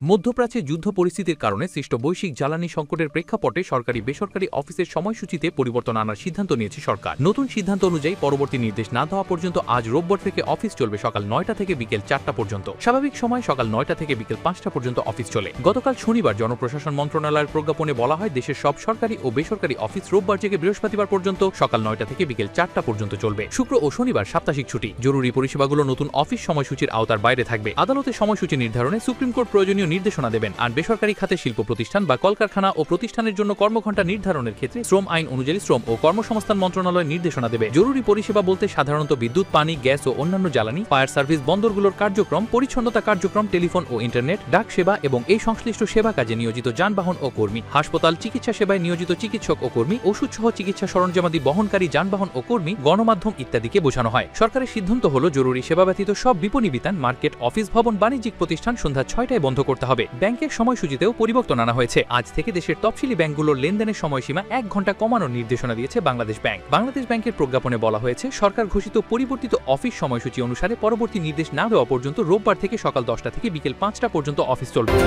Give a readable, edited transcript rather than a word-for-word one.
মধ্যপ্রাচ্যে যুদ্ধ পরিস্থিতির কারণে সৃষ্ট বৈশ্বিক জ্বালানি সংকটের প্রেক্ষাপটে সরকারি বেসরকারি অফিসের সময়সূচিতে পরিবর্তন আনার সিদ্ধান্ত নিয়েছে সরকার। নতুন সিদ্ধান্ত অনুযায়ী পরবর্তী নির্দেশ না দেওয়া পর্যন্ত আজ রোববার থেকে অফিস চলবে সকাল ৯টা থেকে বিকেল ৪টা পর্যন্ত। স্বাভাবিক সময় সকাল ৯টা থেকে বিকেল ৫টা পর্যন্ত অফিস চলে। গতকাল শনিবার জনপ্রশাসন মন্ত্রণালয়ের প্রজ্ঞাপনে বলা হয়, দেশের সব সরকারি ও বেসরকারি অফিস রোববার থেকে বৃহস্পতিবার পর্যন্ত সকাল ৯টা থেকে বিকেল ৪টা পর্যন্ত চলবে। শুক্র ও শনিবার সাপ্তাহিক ছুটি। জরুরি পরিষেবাগুলো নতুন অফিস সময়সূচির আওতার বাইরে থাকবে। আদালতের সময়সূচি নির্ধারণে সুপ্রিম কোর্ট প্রয়োজনীয় নির্দেশনা দেবেন। আর বেসরকারি খাতে শিল্প প্রতিষ্ঠান বা কলকারখানা ও প্রতিষ্ঠানের জন্য কর্মঘণ্টা নির্ধারণের ক্ষেত্রে শ্রম আইন অনুযায়ী শ্রম ও কর্মসংস্থান মন্ত্রণালয় নির্দেশনা দেবে। জরুরি পরিষেবা বলতে সাধারণত বিদ্যুৎ, পানি, গ্যাস ও অন্যান্য জ্বালানি, ফায়ার সার্ভিস, বন্দরগুলোর কার্যক্রম, পরিচ্ছন্নতা কার্যক্রম, টেলিফোন ও ইন্টারনেট, ডাক সেবা এবং এই সংশ্লিষ্ট সেবা কাজে নিয়োজিত যানবাহন ও কর্মী, হাসপাতাল, চিকিৎসা সেবায় নিয়োজিত চিকিৎসক ও কর্মী, ওষুধসহ চিকিৎসা সরঞ্জামাদি বহনকারী যানবাহন ও কর্মী, গণমাধ্যম ইত্যাদিকে বোঝানো হয়। সরকারের সিদ্ধান্ত হল, জরুরি সেবা ব্যতীত সব বিপণী বিতান, মার্কেট, অফিস ভবন, বাণিজ্যিক প্রতিষ্ঠান সন্ধ্যা ৬টায় বন্ধ করতে হবে। ব্যাংকের সময়সূচিতেও পরিবর্তন আনা হয়েছে। আজ থেকে দেশের তফসিলি ব্যাংকগুলোর লেনদেনের সময়সীমা ১ ঘণ্টা কমানোর নির্দেশনা দিয়েছে বাংলাদেশ ব্যাংক। বাংলাদেশ ব্যাংকের প্রজ্ঞাপনে বলা হয়েছে, সরকার ঘোষিত পরিবর্তিত অফিস সময়সূচি অনুসারে পরবর্তী নির্দেশ না দেওয়া পর্যন্ত রোববার থেকে সকাল ১০টা থেকে বিকেল ৫টা পর্যন্ত অফিস চলবে।